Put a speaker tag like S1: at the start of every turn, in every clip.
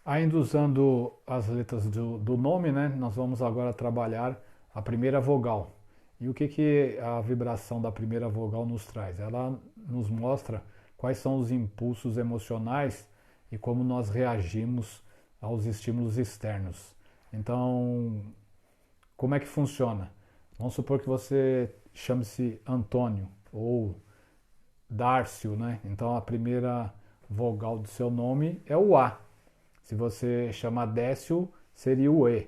S1: Ainda usando as letras do nome, né, nós vamos agora trabalhar a primeira vogal. E o que a vibração da primeira vogal nos traz? Ela nos mostra quais são os impulsos emocionais e como nós reagimos aos estímulos externos. Então, como é que funciona? Vamos supor que você chame-se Antônio ou Dárcio, né? Então a primeira vogal do seu nome é o A. Se você chamar Décio, seria o E,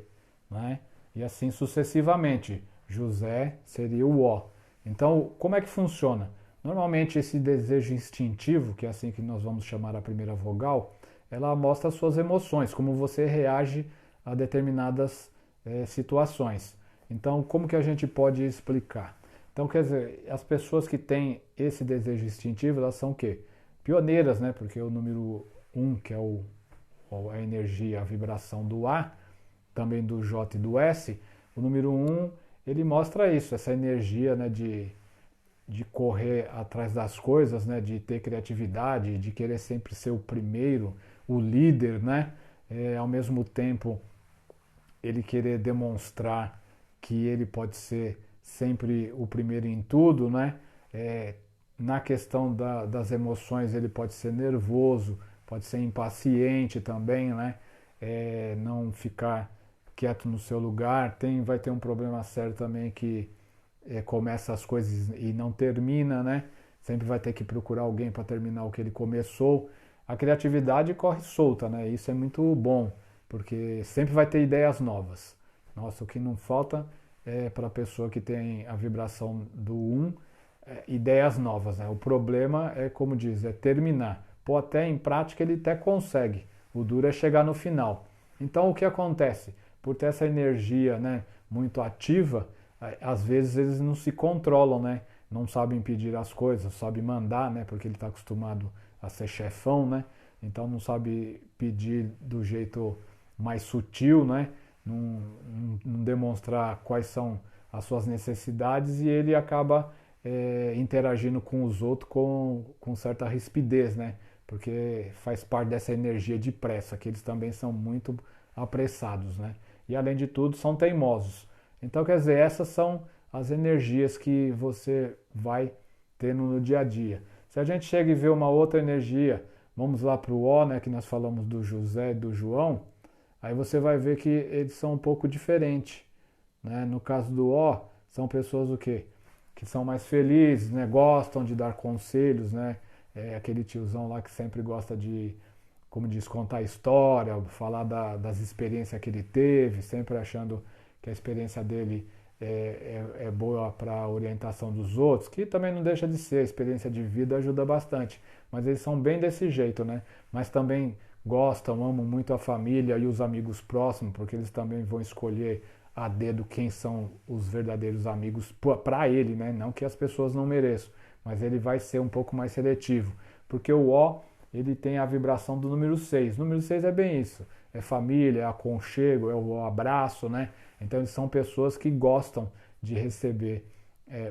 S1: né? E assim sucessivamente. José seria o O. Então, como é que funciona? Normalmente esse desejo instintivo, que é assim que nós vamos chamar a primeira vogal, ela mostra as suas emoções, como você reage a determinadas situações. Então, como que a gente pode explicar? Então, quer dizer, as pessoas que têm esse desejo instintivo, elas são o quê? Pioneiras, né? Porque o número um, que é a energia, a vibração do A, também do J e do S, o número um, ele mostra isso, essa energia, né, de correr atrás das coisas, né, de ter criatividade, de querer sempre ser o primeiro, o líder, né? Ao mesmo tempo, ele querer demonstrar que ele pode ser sempre o primeiro em tudo, né? Na questão das emoções, ele pode ser nervoso, pode ser impaciente também, né? Não ficar quieto no seu lugar. Vai ter um problema sério também que começa as coisas e não termina, né? Sempre vai ter que procurar alguém para terminar o que ele começou. A criatividade corre solta, né? Isso é muito bom, porque sempre vai ter ideias novas. Nossa, o que não falta é para a pessoa que tem a vibração do um, ideias novas, né? O problema é, como diz, é terminar. Pô, até em prática ele até consegue. O duro é chegar no final. Então o que acontece? Por ter essa energia, né, muito ativa, às vezes eles não se controlam, né? Não sabem pedir as coisas, sabem mandar, né? Porque ele está acostumado a ser chefão, né? Então não sabe pedir do jeito mais sutil, né? Não demonstrar quais são as suas necessidades e ele acaba interagindo com os outros com certa rispidez, né? Porque faz parte dessa energia de pressa, que eles também são muito apressados, né? E além de tudo, são teimosos. Então, quer dizer, essas são as energias que você vai tendo no dia a dia. Se a gente chega e vê uma outra energia, vamos lá para o O, né, que nós falamos do José e do João, aí você vai ver que eles são um pouco diferentes, né? No caso do O, são pessoas o quê? Que são mais felizes, né? Gostam de dar conselhos, né? É aquele tiozão lá que sempre gosta de, como diz, contar história, falar das experiências que ele teve, sempre achando que a experiência dele é boa para a orientação dos outros, que também não deixa de ser, a experiência de vida ajuda bastante, mas eles são bem desse jeito, né? Mas também gostam, amam muito a família e os amigos próximos, porque eles também vão escolher a dedo quem são os verdadeiros amigos para ele, né? Não que as pessoas não mereçam, mas ele vai ser um pouco mais seletivo, porque o O ele tem a vibração do número 6. O número 6 é bem isso, é família, é aconchego, é o abraço, né? Então eles são pessoas que gostam de receber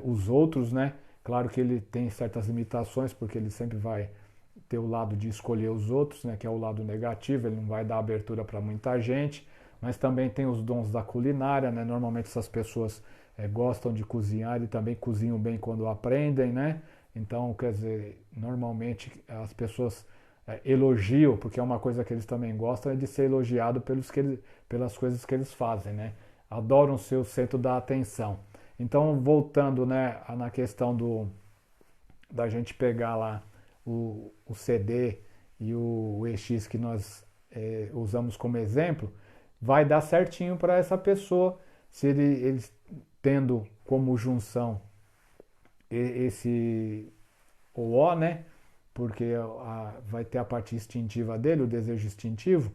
S1: os outros, né? Claro que ele tem certas limitações, porque ele sempre vai ter o lado de escolher os outros, né? Que é o lado negativo, ele não vai dar abertura para muita gente, mas também tem os dons da culinária, né? Normalmente essas pessoas gostam de cozinhar e também cozinham bem quando aprendem, né? Então, quer dizer, normalmente as pessoas elogiam, porque é uma coisa que eles também gostam, é de ser elogiado pelas coisas que eles fazem, né? Adoram ser o centro da atenção. Então, voltando, né, na questão da gente pegar lá o CD e o EX que nós usamos como exemplo, vai dar certinho para essa pessoa, se eles tendo como junção esse o, né? Porque vai ter a parte instintiva dele, o desejo instintivo.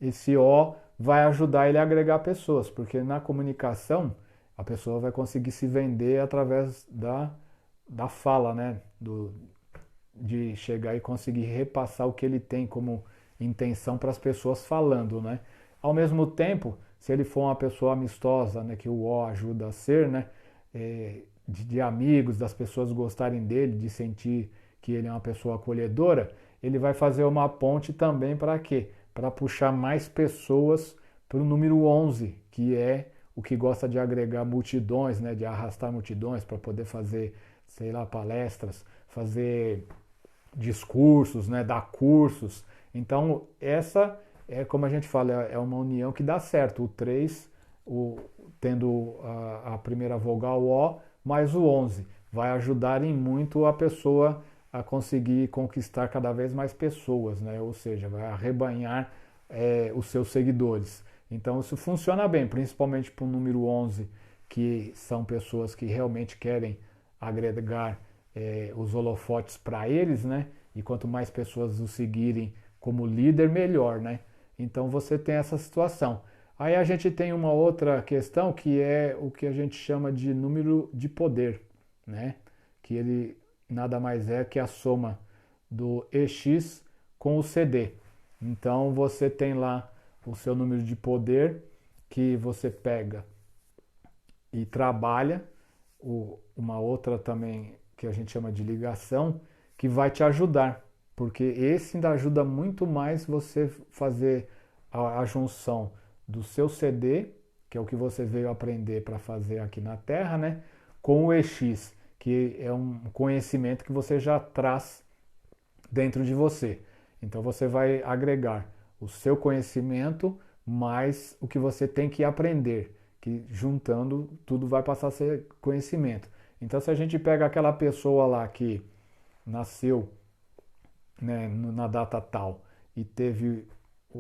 S1: Esse O vai ajudar ele a agregar pessoas, porque na comunicação a pessoa vai conseguir se vender através da fala, né? De chegar e conseguir repassar o que ele tem como intenção para as pessoas falando, né? Ao mesmo tempo, se ele for uma pessoa amistosa, né, que o O ajuda a ser, né, de amigos, das pessoas gostarem dele, de sentir que ele é uma pessoa acolhedora, ele vai fazer uma ponte também para quê? para puxar mais pessoas para o número 11, que é o que gosta de agregar multidões, né, de arrastar multidões para poder fazer, sei lá, palestras, fazer discursos, né, dar cursos. Então, essa é, como a gente fala, é uma união que dá certo. O 3, tendo a primeira vogal O, mais o 11. Vai ajudar em muito a pessoa a conseguir conquistar cada vez mais pessoas, né? Ou seja, vai arrebanhar os seus seguidores. Então, isso funciona bem, principalmente para o número 11, que são pessoas que realmente querem agregar os holofotes para eles, né? E quanto mais pessoas o seguirem como líder, melhor, né? Então você tem essa situação. Aí a gente tem uma outra questão que é o que a gente chama de número de poder, né? Que ele nada mais é que a soma do EX com o CD. Então você tem lá o seu número de poder que você pega e trabalha, uma outra também que a gente chama de ligação, que vai te ajudar, porque esse ainda ajuda muito mais você fazer a junção do seu CD, que é o que você veio aprender para fazer aqui na Terra, né, com o EX, que é um conhecimento que você já traz dentro de você. Então você vai agregar o seu conhecimento mais o que você tem que aprender, que juntando tudo vai passar a ser conhecimento. Então se a gente pega aquela pessoa lá que nasceu, né, na data tal e teve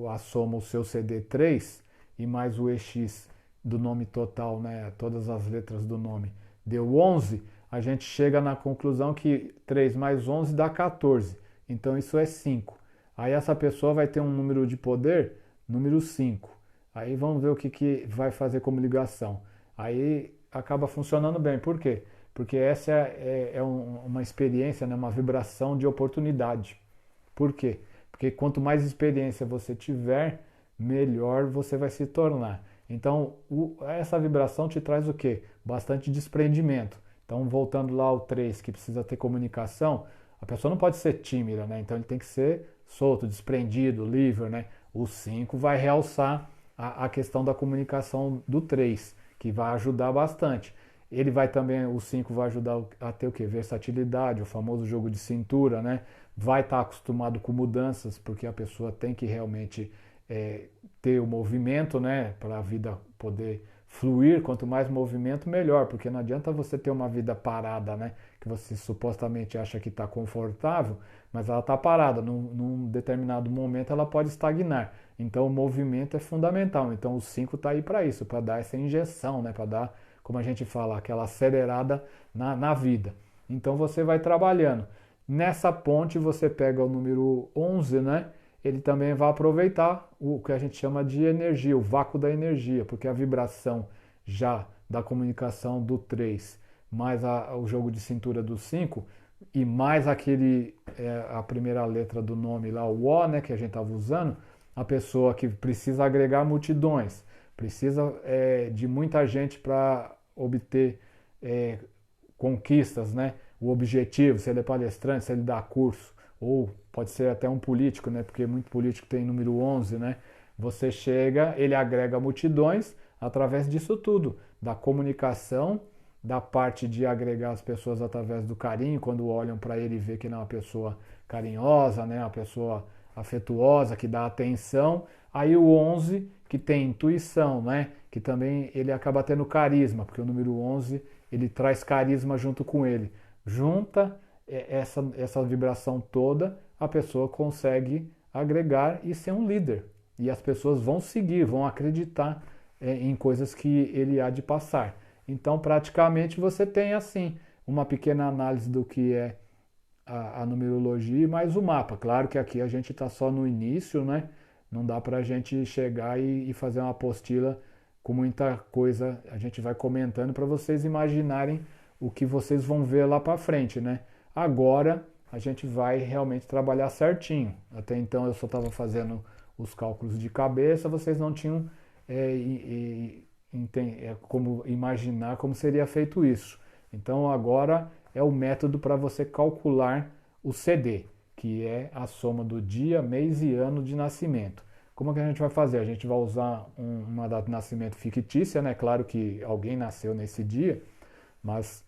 S1: a soma o seu CD3 e mais o EX do nome total, né, todas as letras do nome, deu 11, a gente chega na conclusão que 3 mais 11 dá 14. Então isso é 5. Aí essa pessoa vai ter um número de poder, número 5. Aí vamos ver o que vai fazer como ligação. Aí acaba funcionando bem. Por quê? Porque essa uma experiência, né, uma vibração de oportunidade. Por quê? Porque quanto mais experiência você tiver, melhor você vai se tornar. Então, essa vibração te traz o quê? Bastante desprendimento. Então, voltando lá ao 3, que precisa ter comunicação, a pessoa não pode ser tímida, né? Então, ele tem que ser solto, desprendido, livre, né? O 5 vai realçar a questão da comunicação do 3, que vai ajudar bastante. Ele vai também, o 5 vai ajudar a ter o quê? Versatilidade, o famoso jogo de cintura, né? Vai estar acostumado com mudanças, porque a pessoa tem que realmente ter o movimento, né? Para a vida poder fluir. Quanto mais movimento, melhor, porque não adianta você ter uma vida parada, né? Que você supostamente acha que está confortável, mas ela está parada. Num determinado momento ela pode estagnar. Então o movimento é fundamental. Então o 5 está aí para isso, para dar essa injeção, né? Para dar, como a gente fala, aquela acelerada na vida. Então você vai trabalhando. Nessa ponte você pega o número 11, né? Ele também vai aproveitar o que a gente chama de energia, o vácuo da energia, porque a vibração já da comunicação do 3, mais o jogo de cintura do 5, e mais a primeira letra do nome lá, o O, né, que a gente estava usando, a pessoa que precisa agregar multidões, precisa de muita gente para obter conquistas, né? O objetivo, se ele é palestrante, se ele dá curso, ou pode ser até um político, né? Porque muito político tem número 11, né? Você chega, ele agrega multidões através disso tudo, da comunicação, da parte de agregar as pessoas através do carinho, quando olham para ele e vê que ele é uma pessoa carinhosa, né? Uma pessoa afetuosa, que dá atenção. Aí o 11, que tem intuição, né? Que também ele acaba tendo carisma, porque o número 11, ele traz carisma junto com ele. Junta essa vibração toda, a pessoa consegue agregar e ser um líder. E as pessoas vão seguir, vão acreditar em coisas que ele há de passar. Então, praticamente, você tem, assim, uma pequena análise do que é a numerologia e mais o mapa. Claro que aqui a gente está só no início, né? Não dá para a gente chegar e fazer uma apostila com muita coisa. A gente vai comentando para vocês imaginarem o que vocês vão ver lá para frente, né? Agora a gente vai realmente trabalhar certinho. Até então eu só estava fazendo os cálculos de cabeça, vocês não tinham como imaginar como seria feito isso. Então agora é o método para você calcular o CD, que é a soma do dia, mês e ano de nascimento. Como que a gente vai fazer? A gente vai usar uma data de nascimento fictícia, né? Claro que alguém nasceu nesse dia, mas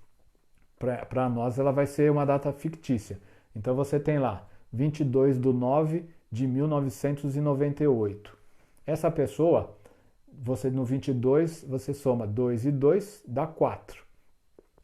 S1: para nós ela vai ser uma data fictícia. Então você tem lá 22/9/1998. Essa pessoa, você no 22, você soma 2 e 2, dá 4.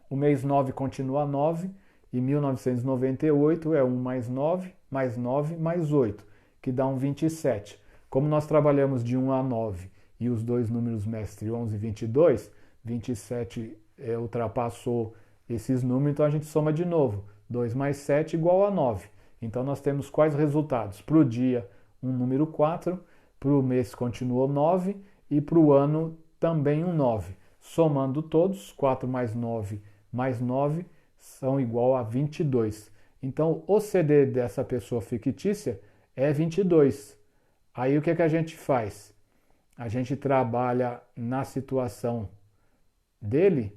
S1: O mês 9 continua 9 e 1998 é 1 mais 9, mais 9, mais 8, que dá um 27. Como nós trabalhamos de 1 a 9 e os dois números mestre 11 e 22, 27 ultrapassou esses números, então a gente soma de novo. 2 mais 7 igual a 9. Então nós temos quais resultados? Para o dia, um número 4, para o mês continuou 9 e para o ano também um 9. Somando todos, 4 mais 9 são igual a 22. Então o CD dessa pessoa fictícia é 22. Aí o que a gente faz? A gente trabalha na situação dele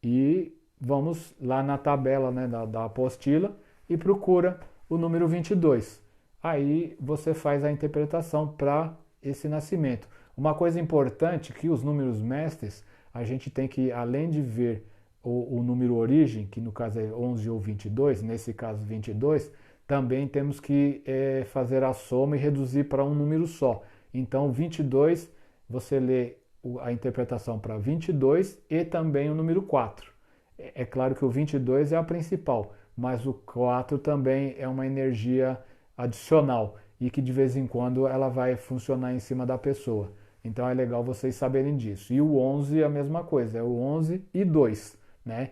S1: e vamos lá na tabela, né, da apostila e procura o número 22. Aí você faz a interpretação para esse nascimento. Uma coisa importante que os números mestres, a gente tem que, além de ver o número origem, que no caso é 11 ou 22, nesse caso 22, também temos que fazer a soma e reduzir para um número só. Então 22, você lê a interpretação para 22 e também o número 4. É claro que o 22 é a principal, mas o 4 também é uma energia adicional e que de vez em quando ela vai funcionar em cima da pessoa. Então é legal vocês saberem disso. E o 11 é a mesma coisa, é o 11 e 2, né?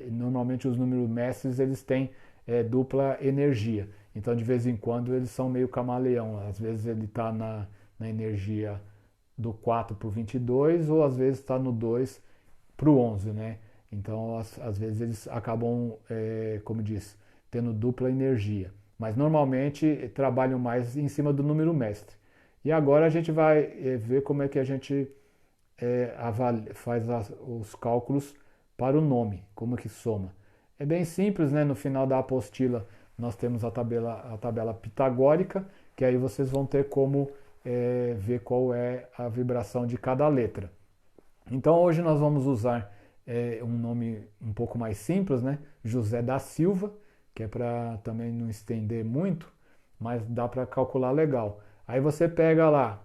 S1: Normalmente os números mestres eles têm dupla energia. Então de vez em quando eles são meio camaleão. Às vezes ele está na energia do 4 para o 22 ou às vezes está no 2 para o 11, né? Então às vezes eles acabam, como diz, tendo dupla energia. Mas normalmente trabalham mais em cima do número mestre. E agora a gente vai ver como é que a gente faz os cálculos para o nome, como que soma. É bem simples, né? No final da apostila nós temos a tabela pitagórica, que aí vocês vão ter como ver qual é a vibração de cada letra. Então hoje nós vamos usar um nome um pouco mais simples, né? José da Silva, que é para também não estender muito, mas dá para calcular legal. Aí você pega lá,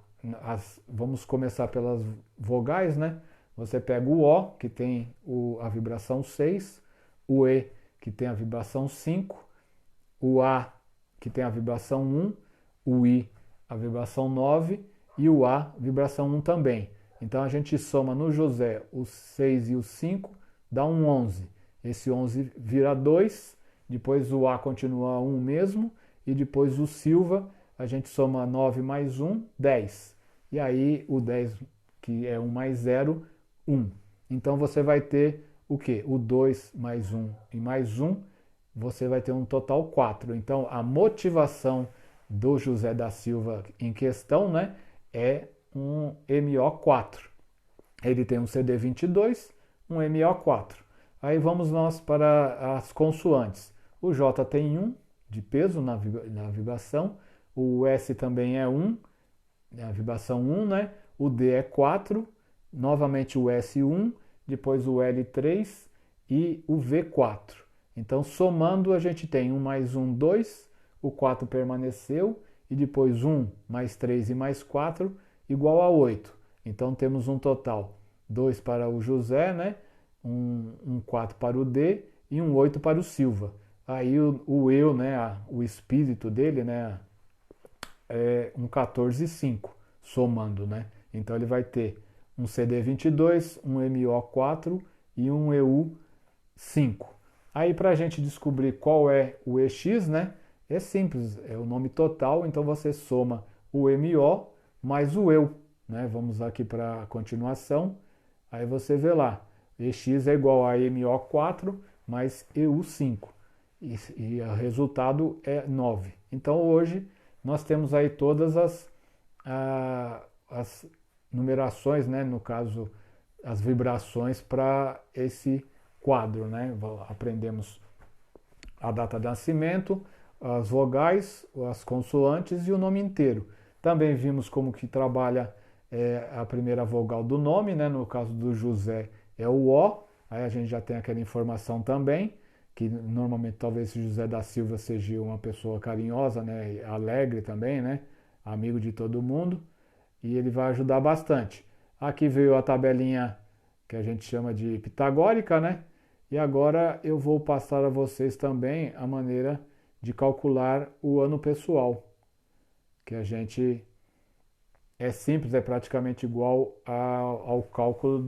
S1: vamos começar pelas vogais, né? Você pega o O, que tem a vibração 6, o E, que tem a vibração 5, o A, que tem a vibração 1, o I, a vibração 9 e o A, vibração 1 também. Então a gente soma no José os 6 e os 5, dá um 11. Esse 11 vira 2, depois o A continua 1 mesmo, e depois o Silva, a gente soma 9 mais 1, 10. E aí o 10, que é 1 mais 0, 1. Então você vai ter o quê? O 2 mais 1 e mais 1, você vai ter um total 4. Então a motivação do José da Silva em questão, né, é um MO4. Ele tem um CD22, um MO4. Aí vamos nós para as consoantes. O J tem 1 de peso na vibração, o S também é 1, a vibração 1, né? O D é 4, novamente o S 1, depois o L 3 e o V 4. Então somando a gente tem 1 mais 1, 2, o 4 permaneceu, e depois 1 mais 3 e mais 4 igual a 8. Então temos um total 2 para o José, né? Um 4 para o D e um 8 para o Silva. Aí o eu, né? O espírito dele, né? É um 14 e 5, somando, né? Então ele vai ter um CD22, um MO4 e um EU5. Aí para a gente descobrir qual é o EX, né? É simples, é o nome total, então você soma o MO mais o eu, né? Vamos aqui para a continuação, aí você vê lá, EX é igual a MO4 mais EU5, e o resultado é 9. Então hoje nós temos aí todas as numerações, né? No caso, as vibrações para esse quadro, né? Aprendemos a data de nascimento, as vogais, as consoantes e o nome inteiro. Também vimos como que trabalha a primeira vogal do nome, né? No caso do José é o O, aí a gente já tem aquela informação também, que normalmente talvez esse José da Silva seja uma pessoa carinhosa, né? Alegre também, né? Amigo de todo mundo, e ele vai ajudar bastante. Aqui veio a tabelinha que a gente chama de pitagórica, né? E agora eu vou passar a vocês também a maneira de calcular o ano pessoal, que a gente é simples, é praticamente igual ao cálculo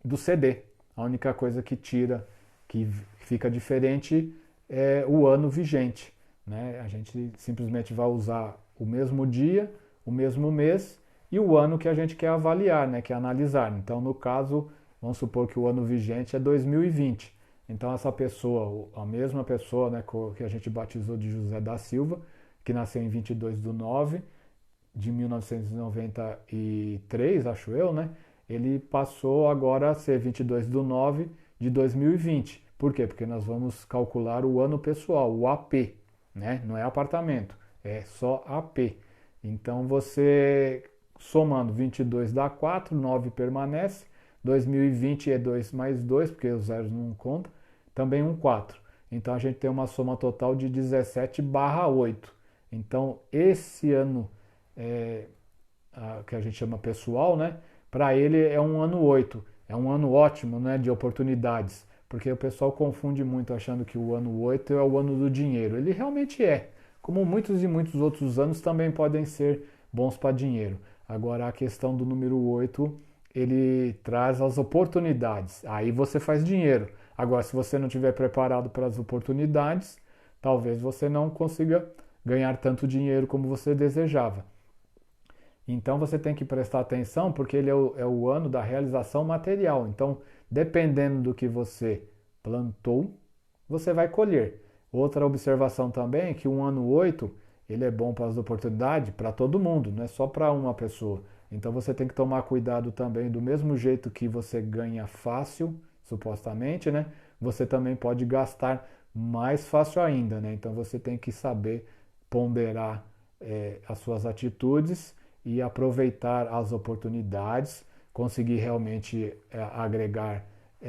S1: do CD. A única coisa que tira, que fica diferente, é o ano vigente, né? A gente simplesmente vai usar o mesmo dia, o mesmo mês e o ano que a gente quer avaliar, né? Quer analisar. Então, no caso, vamos supor que o ano vigente é 2020. Então, essa pessoa, a mesma pessoa, né, que a gente batizou de José da Silva, que nasceu em 22/9 de 1993, acho eu, né? Ele passou agora a ser 22/9 de 2020. Por quê? Porque nós vamos calcular o ano pessoal, o AP, né? Não é apartamento, é só AP. Então você somando 22 dá 4, 9 permanece, 2020 é 2 mais 2, porque os zeros não contam, também um 4. Então a gente tem uma soma total de 17/8. Então esse ano que a gente chama pessoal, né? Para ele é um ano 8, é um ano ótimo, né? De oportunidades, porque o pessoal confunde muito achando que o ano 8 é o ano do dinheiro. Ele realmente é, como muitos e muitos outros anos também podem ser bons para dinheiro. Agora a questão do número 8, ele traz as oportunidades, aí você faz dinheiro. Agora, se você não estiver preparado para as oportunidades, talvez você não consiga ganhar tanto dinheiro como você desejava. Então você tem que prestar atenção porque ele é o ano da realização material. Então, dependendo do que você plantou, você vai colher. Outra observação também é que um ano 8 ele é bom para as oportunidades para todo mundo, não é só para uma pessoa. Então você tem que tomar cuidado também, do mesmo jeito que você ganha fácil, supostamente, né? Você também pode gastar mais fácil ainda, né? Então você tem que saber ponderar as suas atitudes e aproveitar as oportunidades, conseguir realmente agregar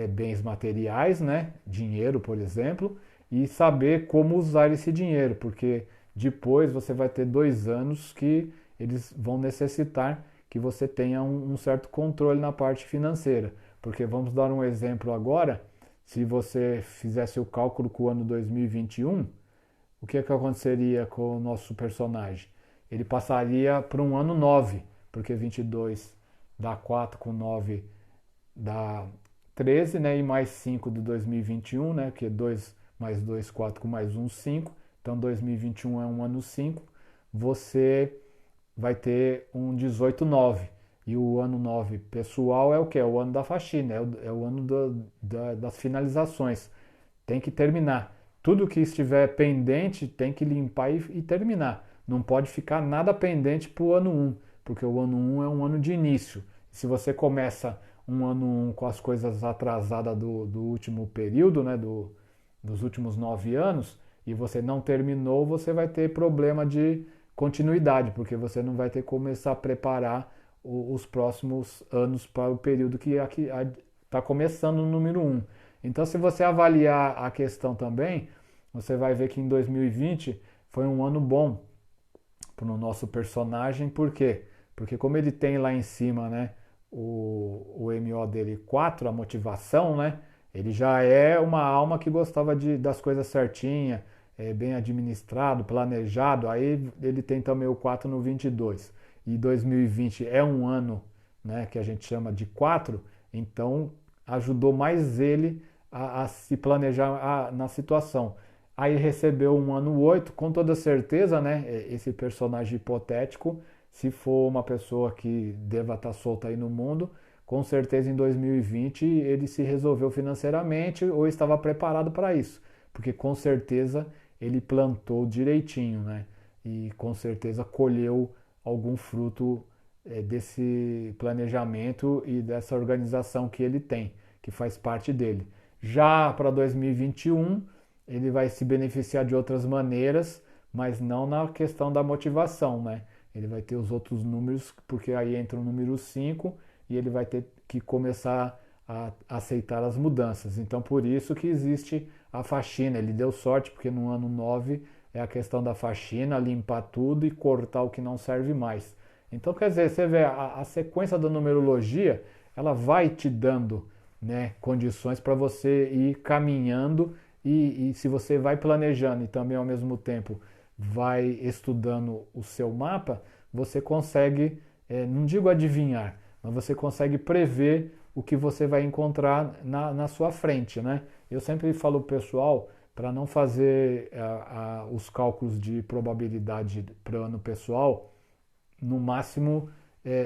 S1: bens materiais, né? Dinheiro, por exemplo, e saber como usar esse dinheiro, porque depois você vai ter 2 anos que eles vão necessitar que você tenha um certo controle na parte financeira. Porque vamos dar um exemplo agora, se você fizesse o cálculo com o ano 2021, o que aconteceria com o nosso personagem? Ele passaria para um ano 9, porque 22 dá 4 com 9 dá 13, né? E mais 5 de 2021, né? Que é 2 mais 2, 4 com mais 1, 5. Então 2021 é um ano 5. Você vai ter um 18/9. E o ano 9 pessoal é o que? É o ano da faxina, é o ano das finalizações. Tem que terminar. Tudo que estiver pendente tem que limpar e terminar. Não pode ficar nada pendente para o ano 1, porque o ano 1 é um ano de início. Se você começa um ano 1 com as coisas atrasadas do último período, né, dos últimos 9 anos, e você não terminou, você vai ter problema de continuidade, porque você não vai ter que começar a preparar os próximos anos para o período que está começando no número 1. Então, se você avaliar a questão também, você vai ver que em 2020 foi um ano bom para o nosso personagem. Por quê? Porque como ele tem lá em cima, né, o MO dele 4, a motivação, né, ele já é uma alma que gostava das coisas certinhas, bem administrado, planejado. Aí ele tem também o 4 no 22. E 2020 é um ano, né, que a gente chama de 4, então ajudou mais ele a se planejar na situação. Aí recebeu um ano 8, com toda certeza, né, esse personagem hipotético, se for uma pessoa que deva estar solta aí no mundo, com certeza em 2020 ele se resolveu financeiramente ou estava preparado para isso, porque com certeza ele plantou direitinho, né, e com certeza colheu algum fruto desse planejamento e dessa organização que ele tem, que faz parte dele. Já para 2021, ele vai se beneficiar de outras maneiras, mas não na questão da motivação, né? ele vai ter os outros números, porque aí entra o número 5 e ele vai ter que começar a aceitar as mudanças. Então, por isso que existe a faxina. Ele deu sorte, porque no ano 9 é a questão da faxina, limpar tudo e cortar o que não serve mais. Então, quer dizer, você vê, a sequência da numerologia, ela vai te dando, né, condições para você ir caminhando e se você vai planejando e também ao mesmo tempo vai estudando o seu mapa, você consegue, não digo adivinhar, mas você consegue prever o que você vai encontrar na sua frente, né? Eu sempre falo pro pessoal para não fazer os cálculos de probabilidade para o ano pessoal, no máximo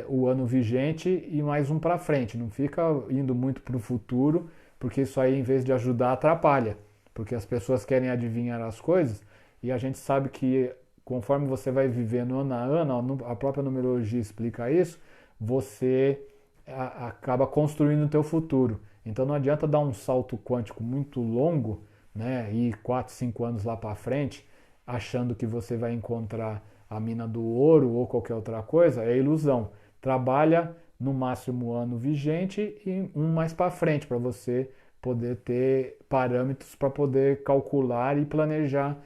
S1: o ano vigente e mais um para frente. Não fica indo muito para o futuro, porque isso aí, em vez de ajudar, atrapalha. Porque as pessoas querem adivinhar as coisas e a gente sabe que conforme você vai vivendo ano a ano, a própria numerologia explica isso, você acaba construindo o teu futuro. Então não adianta dar um salto quântico muito longo, né, e 4, 5 anos lá para frente, achando que você vai encontrar a mina do ouro ou qualquer outra coisa, é ilusão. Trabalha no máximo ano vigente e um mais para frente para você poder ter parâmetros para poder calcular e planejar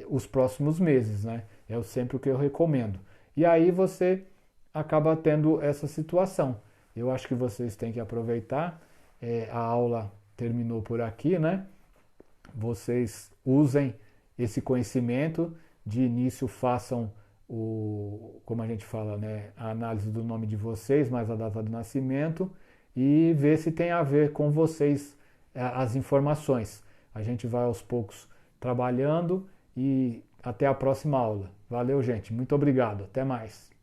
S1: os próximos meses, né? É sempre o que eu recomendo. E aí você acaba tendo essa situação. Eu acho que vocês têm que aproveitar. A aula terminou por aqui, né? Vocês usem esse conhecimento. De início façam como a gente fala, né? A análise do nome de vocês, mais a data de nascimento e ver se tem a ver com vocês as informações. A gente vai aos poucos trabalhando e até a próxima aula. Valeu, gente. Muito obrigado. Até mais.